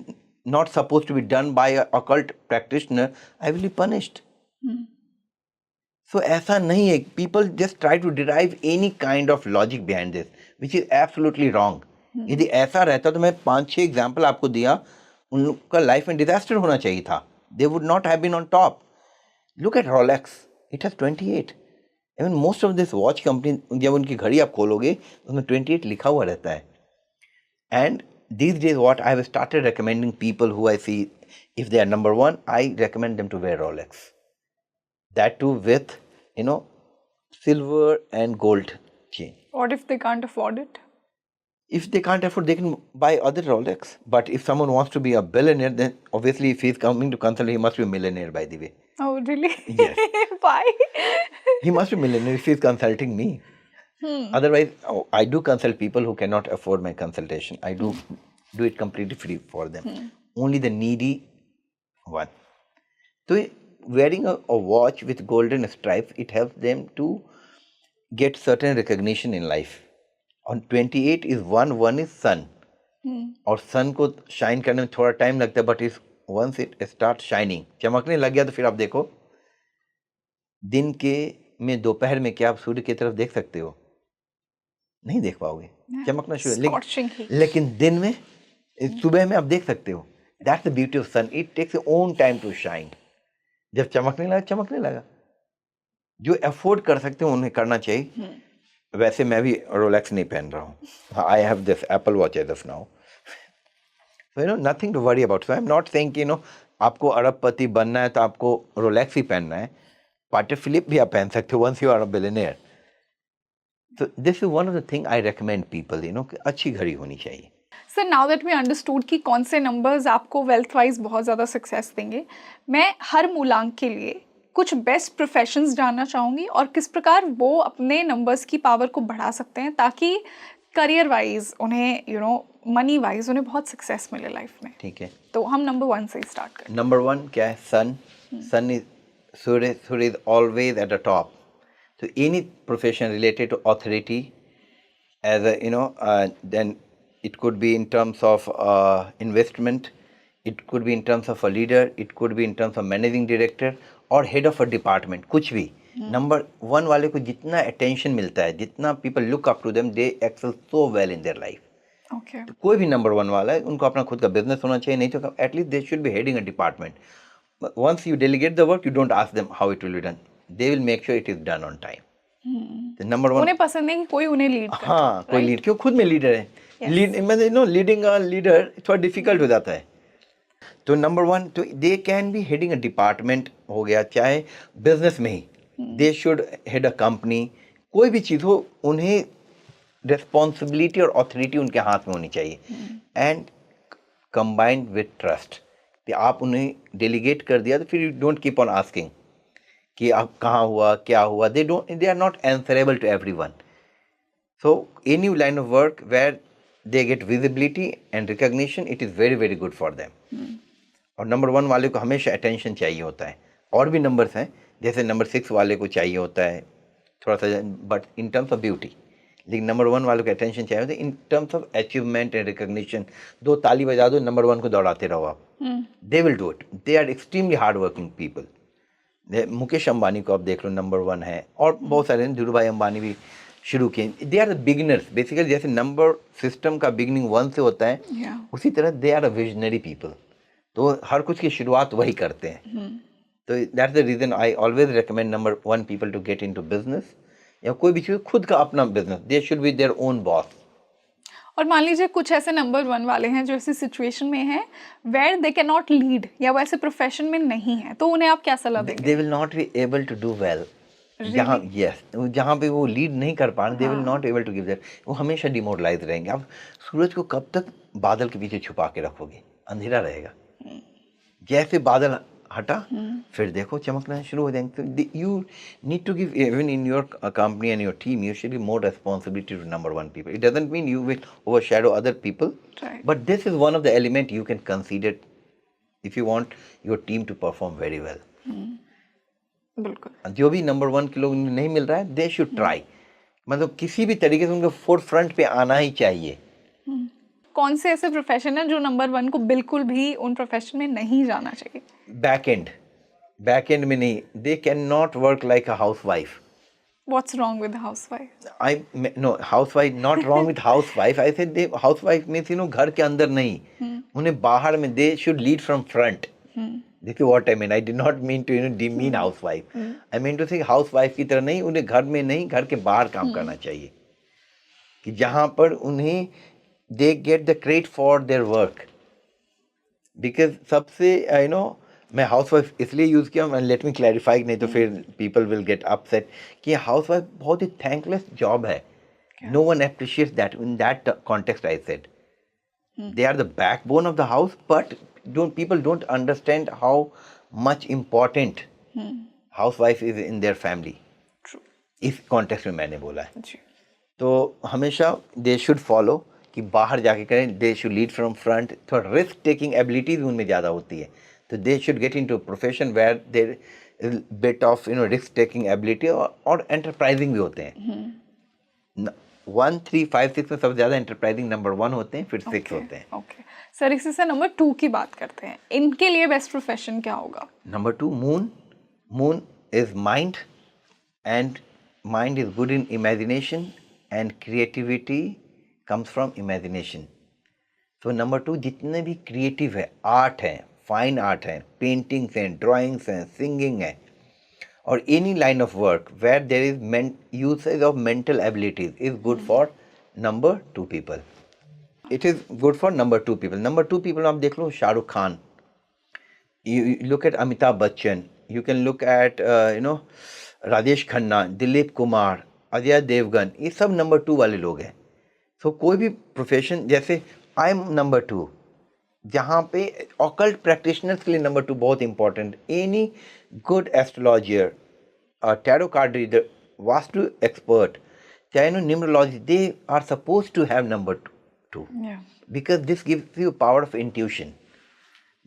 not supposed to be done by a occult practitioner, I will be punished. So ऐसा नहीं है. People just try to derive any kind of logic behind this, which is absolutely wrong. यदि ऐसा रहता तो मैं 5-6 एग्जाम्पल आपको दिया, उनका लाइफ में डिजास्टर होना चाहिए था. They would not have been on top. Look at Rolex. It has 28. Even most of this watch company, जब उनकी घड़ी आप खोलोगे उसमें 28 लिखा हुआ रहता है. And these days what I have started recommending people who I see, if they are number 1, I recommend them to wear Rolex. That too with, silver and gold chain. What if they can't afford it? If they can't afford, they can buy other Rolex. But if someone wants to be a billionaire, then obviously if he's coming to consult, he must be a millionaire, by the way. Oh, really? Yes. Why? He must be a millionaire if he's consulting me. Otherwise, I do consult people who cannot afford my consultation. I do it completely free for them. Only the needy one. So wearing a watch with golden stripes, it helps them to get certain recognition in life. On 28 is one is sun. और सन को शाइन करने में थोड़ा टाइम लगता है, बट इस वंस इट स्टार्ट शाइनिंग, चमकने लग गया, तो फिर आप देखो दिन के में दोपहर में क्या आप सूर्य की तरफ देख सकते हो? नहीं देख पाओगे, चमकना शुरू. लेकिन दिन में, सुबह में आप देख सकते हो. That's the beauty of sun. It takes its own time to shine. जब चमकने लगा. जो अफोर्ड कर सकते हो उन्हें करना चाहिए. वैसे मैं भी रोलेक्स नहीं पहन रहा हूँ. I have this Apple watch as of now. So nothing to worry about. So I am not saying कि आपको अरबपति बनना है तो आपको रोलेक्स ही पहनना है. पाटर फिलिप भी आप पहन सकते हो once you are a billionaire. So this is one of the thing I recommend people, कि अच्छी घड़ी होनी चाहिए. Sir, now that we understood कि कौन से नंबर्स आपको वेल्थ वाइज बहुत ज़्यादा सक्सेस देंगे, मैं हर मूलांक के लिए कुछ बेस्ट प्रोफेशंस जानना चाहूँगी और किस प्रकार वो अपने नंबर्स की पावर को बढ़ा सकते हैं ताकि करियर वाइज उन्हें मनी वाइज उन्हें बहुत सक्सेस मिले लाइफ में. ठीक है. तो हम नंबर 1 से स्टार्ट करें. नंबर 1 क्या है? सन. सन इज सूर्य is always at the top. So any profession related to authority, as then it could be in terms of investment, it could be in terms of a leader, it could be in terms of managing director or head of a department. कुछ भी. Number 1 वाले को जितना attention मिलता है, जितना people look up to them, they excel so well in their life. Okay. तो कोई भी नंबर 1 वाला है, उनको अपना खुद का बिजनेस होना चाहिए. नहीं तो at least they should be heading a department. Once you delegate the work, you don't ask them how it will be done. They will make sure it is done on time. तो नंबर 1 उन्हें पसंद है कि कोई उन्हें लीड करे. हाँ, कोई लीड, क्यों? खुद में लीडर है. लीडिंग अ लीडर थोड़ा डिफिकल्ट हो जाता है. तो नंबर 1, तो they can be heading a department हो गया, चाहे बिजनेस में ही. They should head a company. कोई भी चीज़ हो, उन्हें रिस्पॉन्सिबिलिटी और अथॉरिटी उनके हाथ में होनी चाहिए. And combined with trust. आप उन्हें डेलीगेट कर दिया तो फिर you don't keep on asking कि आप कहाँ हुआ, क्या हुआ. they are not answerable to everyone. So any line of work where they get visibility and recognition, it is very very good for them. और नंबर 1 वाले को हमेशा अटेंशन चाहिए होता है. और भी नंबर्स हैं, जैसे नंबर 6 वाले को चाहिए होता है थोड़ा सा, but in terms of beauty. लेकिन नंबर 1 वाले को अटेंशन चाहिए होता है in terms of achievement and recognition. 2 ताली बजा दो, नंबर 1 को दौड़ाते रहो आप. They will do it. They are extremely hard working people. Mukesh Ambani को आप देख लो, नंबर 1 है. और बहुत सारे, धीरूभाई अंबानी भी शुरू किए. They are the beginners basically. जैसे नंबर सिस्टम का बिगिनिंग 1 से होता है, उसी तरह they are a visionary people. तो हर कुछ की शुरुआत वही करते हैं. तो that's the reason I always recommend number 1 people to get into business या कोई भी चीज़, खुद का अपना business. They should be their own boss. और मान लीजिए कुछ ऐसे नंबर 1 वाले हैं जो ऐसी सिचुएशन में हैं where they can not lead या वो ऐसे प्रोफेशन में नहीं है, तो उन्हें आप क्या सलाह देंगे? They will not be able to do well. जहाँ पे वो लीड नहीं कर पा रहे, they will not able to give their. वो हमेशा डिमोरलाइज रहेंगे. आप सूरज को कब तक बादल के पीछे छुपा के रखोगे? अंधेरा रहेगा. जैसे बादल हटा, फिर देखो चमकना शुरू हो जाएंगे. You need to give, even in your company and your team, you should give more responsibility to number one people. It doesn't mean you will overshadow other people, Right. but this is one of the element you can consider if you want your team to perform very well. बिल्कुल. जो भी नंबर वन के लोग नहीं मिल रहा है, दे शुड ट्राई, मतलब किसी भी तरीके से उनके फोर्थ फ्रंट पे आना ही चाहिए. कौन से ऐसे प्रोफेशन है जो नंबर वन को बिल्कुल भी उन प्रोफेशन में नहीं जाना चाहिए? बैक एंड में नहीं, दे can not work like a house wife. What's wrong with the housewife? No, housewife, not wrong with housewife. I said they housewife means घर के अंदर नहीं, उन्हें बाहर में, they should lead from front. This is what I mean. I did not mean to demean housewife. I mean to say housewife की तरह नहीं, उन्हें घर में नहीं, घर के बाहर काम करना चाहिए, कि जहाँ पर उन्हें they get the credit for their work. Because सबसे मैं हाउसवाइफ इसलिए यूज़ किया, लेट मी क्लैरिफाई, नहीं तो फिर पीपल विल गेट अपसेट, कि हाउसवाइफ बहुत ही थैंकलेस जॉब है. No one appreciates that. In that context I said they are the backbone of the house, but people don't understand how much important housewife is in their family. True. इस कॉन्टेक्स्ट में मैंने बोला है. जी. तो हमेशा दे शुड फॉलो कि बाहर जाके करें, they should lead from front. थोड़ा रिस्क टेकिंग एबिलिटीज उनमें ज़्यादा होती है, तो they should get into profession where there is bit of risk taking ability, और एंटरप्राइजिंग भी होते हैं. 1, 3, 5, 6 में सबसे ज़्यादा एंटरप्राइजिंग नंबर 1 होते हैं, फिर 6 होते हैं. ओके सर, इसी से नंबर 2 की बात करते हैं. इनके लिए बेस्ट प्रोफेशन क्या होगा? Number 2, moon is mind, and mind is good in imagination, and creativity comes from imagination. तो नंबर 2 जितने भी क्रिएटिव है, आर्ट है, फाइन आर्ट है, पेंटिंग्स हैं, ड्राइंग्स हैं, सिंगिंग है, or any line of work where there is usage of mental abilities is good for number 2 people. It is good for number 2 people. Number 2 people आप देख लो, Shahrukh Khan, you look at Amitabh Bachchan, you can look at Rajesh Khanna, Dilip Kumar, Ajay Devgan, ये सब नंबर 2 वाले लोग हैं. तो कोई भी प्रोफेशन, जैसे आई एम नंबर 2, जहाँ पे ऑकल्ट प्रैक्टिशनर्स के लिए नंबर 2 बहुत important. Any good astrologer, tarot card reader, Vastu expert, चाहे numerology, they are suppose to have number 2, because this gives you power of intuition.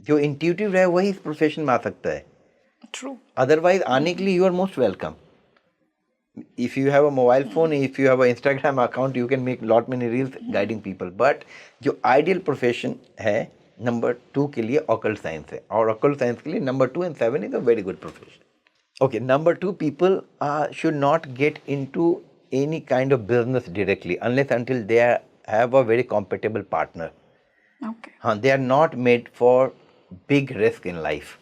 जो इंट्यूटिव है वही इस प्रोफेशन में आ सकता है. ट्रू. अदरवाइज आने के लिए you are most welcome. If you have a mobile phone, if you have an Instagram account, you can make lot many reels guiding people. But जो ideal profession है नंबर 2 के लिए occult science है, और occult science के लिए number 2 and 7 is a very good profession. Okay, number 2 people should not get into any kind of business directly unless until they have a very compatible partner. Okay. They are not made for big risk in life.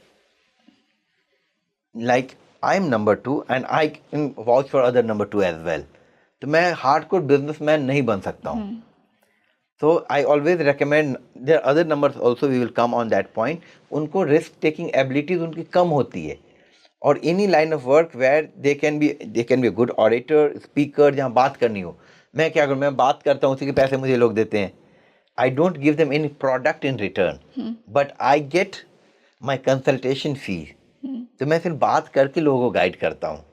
Like I am number 2 and I can vouch for other number 2 as well. तो मैं hardcore businessman नहीं बन सकता हूँ. So I always recommend, there are other numbers also, we will come on that point. उनको risk taking abilities उनकी कम होती है, और any line of work where they can be a good orator, speaker, जहाँ बात करनी हो. मैं क्या करूँ, मैं बात करता हूँ, उसी के पैसे मुझे लोग देते हैं. I don't give them any product in return, but I get my consultation fee. तो मैं सिर्फ बात करके लोगों को गाइड करता हूँ.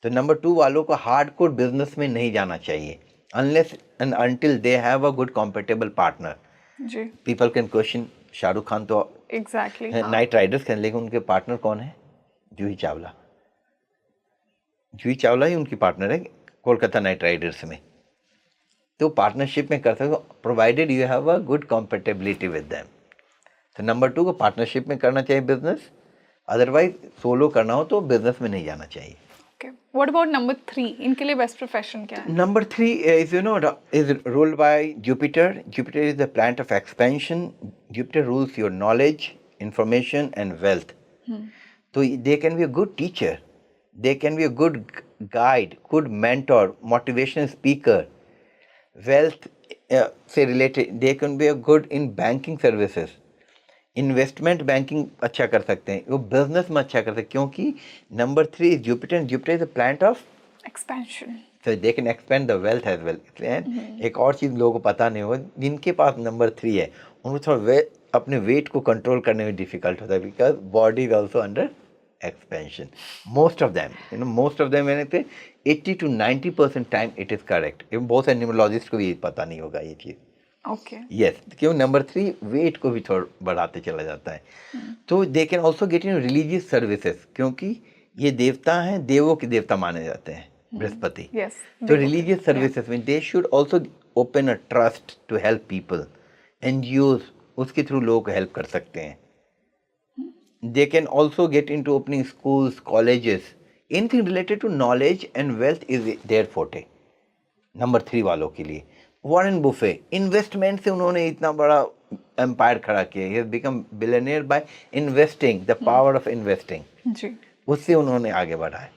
तो नंबर 2 वालों को हार्डकोर बिजनेस में नहीं जाना चाहिए unless and until they have a good compatible partner. Ji. People can question, Shahrukh Khan तो Exactly. नाइट राइडर्स खेल, लेकिन उनके पार्टनर कौन है? जूही चावला. जूही चावला ही उनकी पार्टनर है कोलकाता नाइट राइडर्स में. तो पार्टनरशिप में कर सकते हो, provided you have a good compatibility with them. तो नंबर 2 को पार्टनरशिप में करना चाहिए बिजनेस, अदरवाइज सोलो करना हो तो बिजनेस में नहीं जाना चाहिए. Okay. What about number 3? इनके लिए बेस्ट प्रोफेशन क्या है? Number 3 is is ruled by Jupiter. Jupiter is the planet of expansion. Jupiter rules your knowledge, information, and wealth. So they can be a good teacher. They can be a good guide, good mentor, motivational speaker. Wealth से related, they can be a good in banking services. Investment banking अच्छा कर सकते हैं, वो बिजनेस में अच्छा कर सकते हैं, क्योंकि number 3 is Jupiter. Jupiter is the planet of expansion, so they can expand the wealth as well. एक और चीज़ लोगों को पता नहीं होगा, जिनके पास नंबर 3 है उनको थोड़ा अपने वेट को कंट्रोल करने में डिफिकल्ट होता है, because body is also under expansion. Most of them मैंने थे 80 to 90% time it is correct. बहुत सारे न्यूमरोलॉजिस्ट को भी पता नहीं होगा ये चीज़. ओके. यस, क्यों नंबर 3 वेट को भी थोड़ा बढ़ाते चला जाता है. तो they can also get in religious services, क्योंकि ये देवता हैं, देवों के देवता माने जाते हैं बृहस्पति. Yes. तो रिलीजियस सर्विसेज में they should also open a trust to help people. NGOs उसके थ्रू लोगों को हेल्प कर सकते हैं. They can also get in to opening schools, colleges. Anything related to knowledge and wealth is their forte number 3 वालों के लिए. वॉरेन बुफे, इन्वेस्टमेंट से उन्होंने इतना बड़ा एम्पायर खड़ा किया. He has become billionaire by investing, the power of investing. जी. उससे उन्होंने आगे बढ़ा है.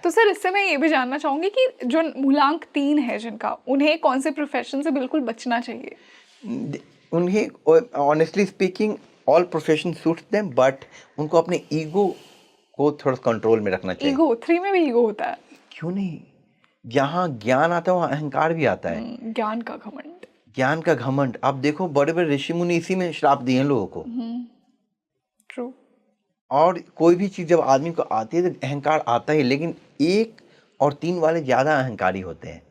तो सर इससे मैं ये भी जानना चाहूंगी कि जो मूलांक 3 है जिनका, उन्हें कौन से प्रोफेशन से बिल्कुल बचना चाहिए? उन्हें honestly speaking all profession suits them, but उनको अपने ईगो को थोड़ा कंट्रोल में रखना चाहिए. ईगो 3 में भी ईगो होता है? क्यों नहीं, जहाँ ज्ञान आता है वहाँ अहंकार भी आता है. ज्ञान का घमंड. ज्ञान का घमंड. आप देखो बड़े बड़े ऋषि मुनि इसी में श्राप दिए हैं लोगों को. ट्रू. और कोई भी चीज़ जब आदमी को आती है तो अहंकार आता है, लेकिन 1 और 3 वाले ज़्यादा अहंकारी होते हैं.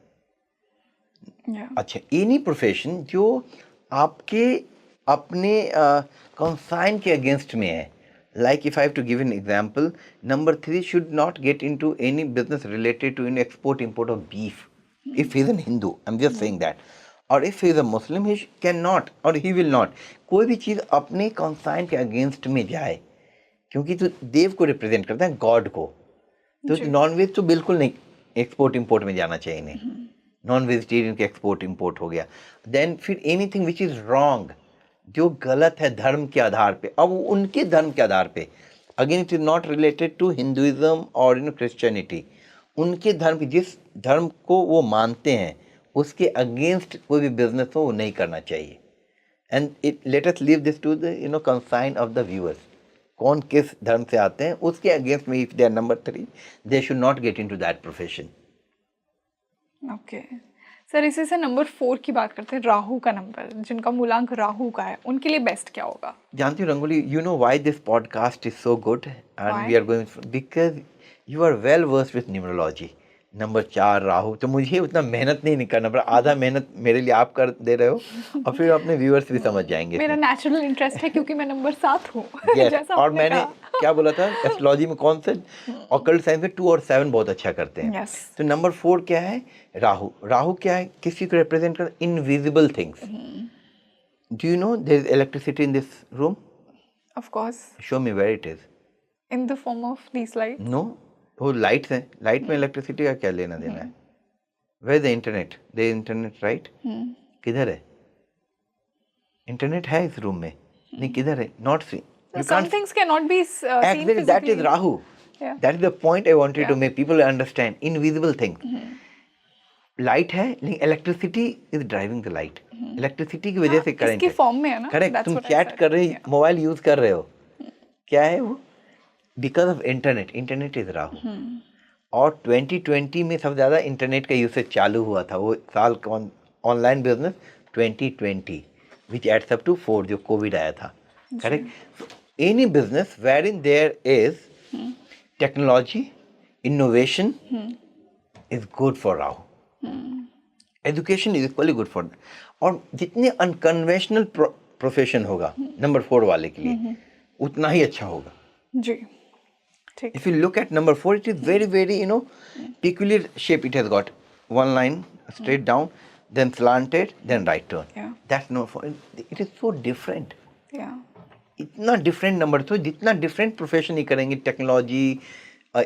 अच्छा, एनी प्रोफेशन जो आपके अपने कंसाइन के अगेंस्ट में है. Like if I have to give an example, number 3 should not get into any business related to in export import of beef if he is an Hindu. I am just saying that. और if he is a Muslim he can not और ही विल नॉट. कोई भी चीज़ अपने कंसाइन के अगेंस्ट में जाए, क्योंकि तो देव को रिप्रेजेंट करता है, गॉड को. तो नॉनवेज तो बिल्कुल नहीं एक्सपोर्ट इंपोर्ट में जाना चाहिए. नहीं, नॉन वेजिटेरियन के एक्सपोर्ट इंपोर्ट हो गया. देन फिर एनीथिंग विच इज़ रॉन्ग, जो गलत है धर्म के आधार पे, अब उनके धर्म के आधार पे, again it is not related to Hinduism और क्रिश्चियनिटी. उनके धर्म, जिस धर्म को वो मानते हैं उसके अगेंस्ट कोई भी बिजनेस हो वो नहीं करना चाहिए. And it let us leave this to the consign of the viewers. कौन किस धर्म से आते हैं उसके अगेंस्ट में, if they are number 3 they should not get into that profession. Okay sir, इसी से नंबर 4 की बात करते हैं. राहु का नंबर, जिनका मूलांक राहु का है, उनके लिए बेस्ट क्या होगा? जानती हूँ Rangoli, you know why this podcast is so good and we are going because you are well versed with numerology. Number 4 Rahu, तो मुझे उतना मेहनत नहीं करना पड़ा. आधा मेहनत मेरे लिए आप कर दे रहे हो और फिर अपने व्यूअर्स भी समझ जाएंगे. मेरा नेचुरल इंटरेस्ट है क्योंकि मैं नंबर 7 हूँ. Yes, और मैंने क्या बोला था एस्ट्रोलॉजी में, कौन से ऑकल्ट साइंस में 2 और 7 बहुत अच्छा करते हैं. Yes. तो नंबर 4 क्या है? राहु. राहु क्या है? किसी को रिप्रेजेंट कर invisible things. Do you know there is electricity in this room? Of course. Show me where it is. In the form of these light. No, वो लाइट्स हैं. लाइट में इलेक्ट्रिसिटी का क्या लेना देना है? Where the internet? The internet right. किधर है इंटरनेट? है इस रूम में नहीं, किधर है? Not see. Some things cannot be seen physically. That is Rahu. Yeah. That is the point I wanted to make people understand. Invisible things. Light है लेकिन electricity is driving the light. Electricity की वजह से करंट इसकी फॉर्म में है ना. करेक्ट. तुम चैट कर रहे हो, मोबाइल यूज कर रहे हो, क्या है वो? Because of internet. Internet is Rahu. और 2020 में सबसे ज़्यादा इंटरनेट का यूसेज चालू हुआ था. वो साल online business 2020 which adds up to 4 जो कोविड आया था. Correct. Any business where in there is technology, innovation is good for Rahu. Education is equally good for. और जितने अनकन्वेंशनल प्रोफेशन होगा नंबर 4 वाले के लिए उतना ही अच्छा होगा. जी ठीक. If you look at number 4, it is very, very, peculiar shape it has got. One line straight down, then slanted, then right turn. Yeah. That's no, it is so different. Yeah. इतना डिफरेंट नंबर. तो जितना डिफरेंट प्रोफेशन ही करेंगे, technology,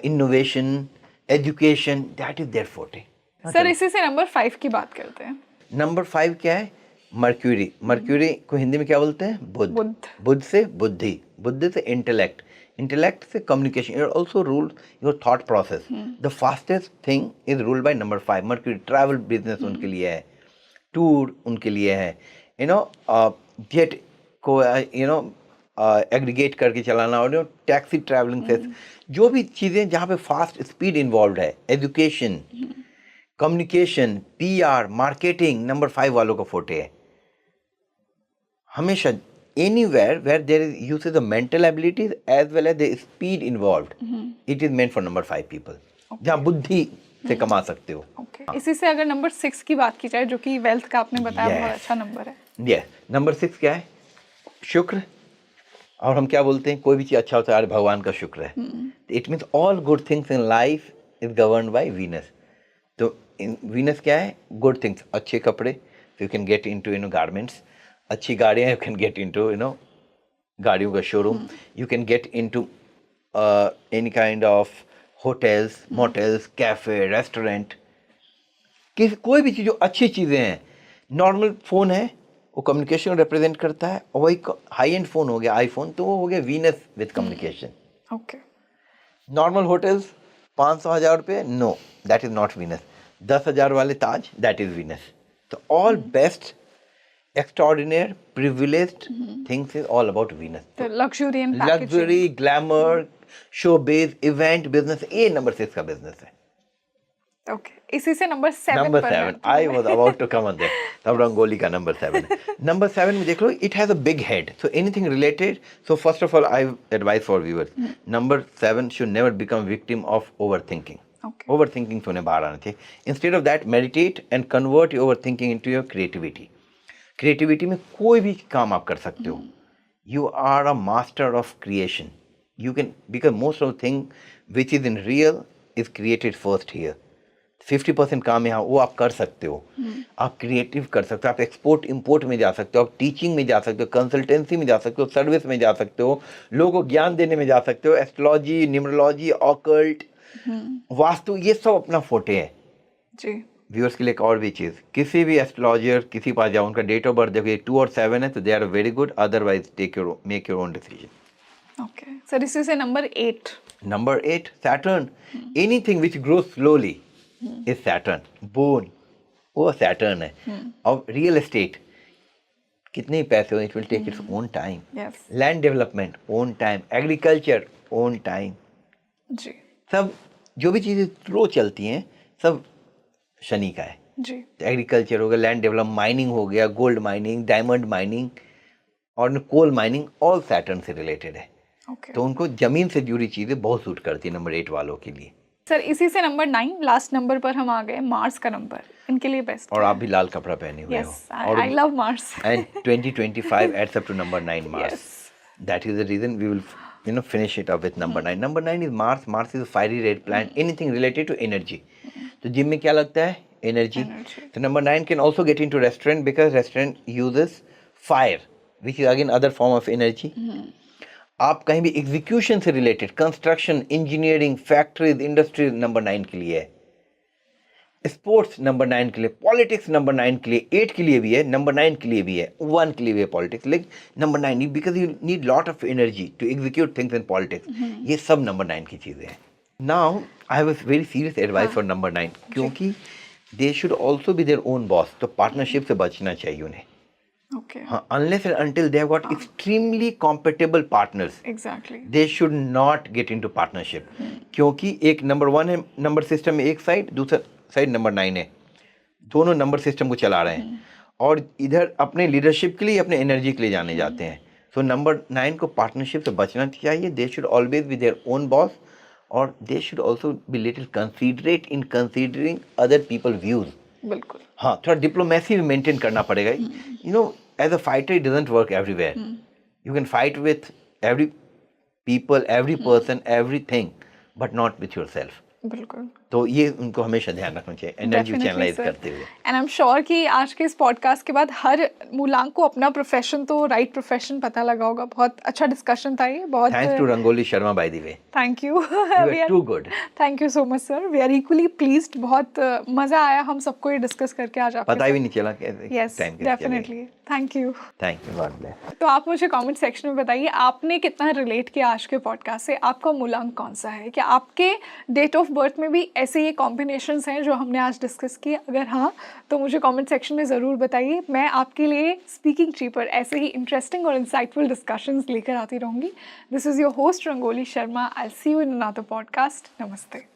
innovation, education, that is their forte. Sir इसी से नंबर 5 की बात करते हैं. नंबर 5 क्या है? मर्क्यूरी. मर्क्यूरी को हिंदी में क्या बोलते हैं? बुध. बुध से बुद्धि, बुद्धि से इंटेलेक्ट, इंटेलेक्ट से communication. It also rule your thought process. The fastest thing is ruled by number 5. Mercury. Travel business उनके लिए है, टूर उनके लिए है, जेट को एग्रीगेट करके चलाना, और टैक्सी ट्रैवलिंग से जो भी चीज़ें जहाँ पे फास्ट स्पीड इन्वॉल्व है, education, communication, PR, marketing, number 5 वालों का फोटे है. हमेशा anywhere where there is uses the mental abilities as well as the speed involved, it is meant for number 5 people. जहाँ बुद्धि से कमा सकते हो. ओके, इसी से अगर नंबर 6 की बात की जाए जो कि वेल्थ का आपने बताया बहुत अच्छा नंबर है. Yes. नंबर 6 क्या है? शुक्र. और हम क्या बोलते हैं, कोई भी चीज अच्छा होता है, अरे भगवान का शुक्र है. It means all good things in life is governed by Venus. तो वीनस क्या है? गुड थिंग्स, अच्छे कपड़े, you can get into garments. अच्छी गाड़ियाँ, यू कैन गेट इनटू गाड़ियों का showroom. You can get into any kind of hotels, motels, cafe, restaurant. कोई भी चीज़ जो अच्छी चीज़ें हैं. नॉर्मल फ़ोन है, वो कम्युनिकेशन रिप्रेजेंट करता है, और वही हाई एंड फ़ोन हो गया आईफोन, तो वो हो गया Venus with communication. Okay. Normal hotels 500,000 रुपये, no, that is not Venus. 10,000 वाले ताज, दैट इज वीनस. तो all best extraordinary privileged things is all about Venus. The luxury and packaging. Luxury, glamour, showbiz, event, business, ये number 6 का business है. Okay. इसी से नंबर 7 Number पर 7, I was about to come on there. तब रंगोली का number 7 है. Number 7 में देख लो, it has a big head. So anything related. So first of all, I advise for viewers. Number 7 should never become victim of overthinking. Okay. Overthinking से उन्हें बाहर आना चाहिए. Instead of that, meditate and convert your overthinking into your creativity. Creativity में कोई भी काम आप कर सकते हो. You are a master of creation. You can, because most of thing which is in real is created first here. 50% काम यहाँ वो आप कर सकते हो. आप क्रिएटिव कर सकते हो, आप एक्सपोर्ट इम्पोर्ट में जा सकते हो, आप टीचिंग में जा सकते हो, कंसल्टेंसी में जा सकते हो, सर्विस में जा सकते हो, लोगों को ज्ञान देने में जा सकते हो, एस्ट्रोलॉजी, न्यूमरोलॉजी, ऑकल्ट, वास्तु, ये सब अपना फोटे है जी. व्यूअर्स के लिए एक और भी चीज़, किसी भी एस्ट्रोलॉजर किसी पास जाओ, उनका डेट ऑफ बर्थ देखो 2 और 7 है, तो they are very good. Otherwise make your own decision. Okay sir, इसी से number 8. Number 8, Saturn. Anything which grow slowly is Saturn. Bone, वो सैटर्न है. और रियल एस्टेट, कितने ही पैसे हो, it will take its own time. Land development, own time. Agriculture, own time. जी. सब जो भी चीज़ें स्लो चलती हैं, सब शनि का है जी. एग्रीकल्चर हो गया, लैंड डेवलप, माइनिंग हो गया, गोल्ड माइनिंग, डायमंड माइनिंग और कोल माइनिंग, ऑल सैटर्न से रिलेटेड है. तो उनको जमीन से जुड़ी चीजें बहुत सूट करती है नंबर 8 वालों के लिए. सर इसी से नंबर 9, लास्ट नंबर पर हम आ गए. मार्स का नंबर इनके लिए बेस्ट. और आप भी लाल कपड़ा पहने हुए हो. I love Mars. And 2025 adds up to number 9, Mars. That is the reason we will finish it up with number 9. Number 9 is Mars. Mars is a fiery red planet. Anything related to energy. तो जिम में क्या लगता है? Energy. So number 9 can also get into restaurant because restaurant uses fire, which is again other form of energy. आप कहीं भी एग्जीक्यूशन से related, construction, engineering, factories, industries number 9 के लिए है. स्पोर्ट्स नंबर 9 के लिए, पॉलिटिक्स नंबर 9 के लिए, 8 के लिए भी है, नंबर 9 के लिए भी है, 1 के लिए भी है पॉलिटिक्स. लेकिन number 9 because you need lot of energy to execute things in politics. ये सब नंबर 9 की चीज़ें हैं. Now I have a very serious advice for number 9, क्योंकि they should also be their own boss. तो पार्टनरशिप से बचना चाहिए उन्हें. हाँ, unless and until they have got extremely compatible partners, exactly, they should not get into partnership. क्योंकि एक नंबर 1 है नंबर सिस्टम में एक साइड, दूसरा साइड नंबर 9 है. दोनों नंबर सिस्टम को चला रहे हैं और इधर अपने लीडरशिप के लिए, अपने एनर्जी के लिए जाने जाते हैं. सो नंबर 9 को पार्टनरशिप से बचना चाहिए. They should always be their own boss और they should also be little considerate in considering other people views. बिल्कुल. हाँ, थोड़ा डिप्लोमेसी भी मेंटेन करना पड़ेगा. You know, as a fighter it doesn't work everywhere. You can fight with every people, every person, everything, but not with yourself. बिल्कुल. तो ये उनको हमेशा ध्यान रखना चाहिए एनर्जी चैनलाइज करते हुए. एंड आई एम श्योर कि आज के इस पॉडकास्ट के बाद हर मूलांक को अपना प्रोफेशन, तो राइट प्रोफेशन पता लगा होगा. बहुत अच्छा डिस्कशन था ये. बहुत thanks to Rangoli Sharma by the way. Thank you. You are too good. Thank you so much sir. We are equally pleased. बहुत मजा आया हम सबको ये डिस्कस करके आज. आपके पता ही नहीं चला कैसे. Yes, definitely. Thank you. God bless. तो आप मुझे कमेंट सेक्शन में बताइए आपने कितना रिलेट किया आज के पॉडकास्ट से. आपका मूलांक कौन सा है? क्या आपके डेट ऑफ बर्थ में भी ऐसे ये कॉम्बिनेशंस हैं जो हमने आज डिस्कस किए? अगर हाँ, तो मुझे कमेंट सेक्शन में ज़रूर बताइए. मैं आपके लिए स्पीकिंग ट्री पर ऐसे ही इंटरेस्टिंग और इंसाइटफुल डिस्कशंस लेकर आती रहूँगी. This is your host Rangoli Sharma. I see you in another podcast. नमस्ते.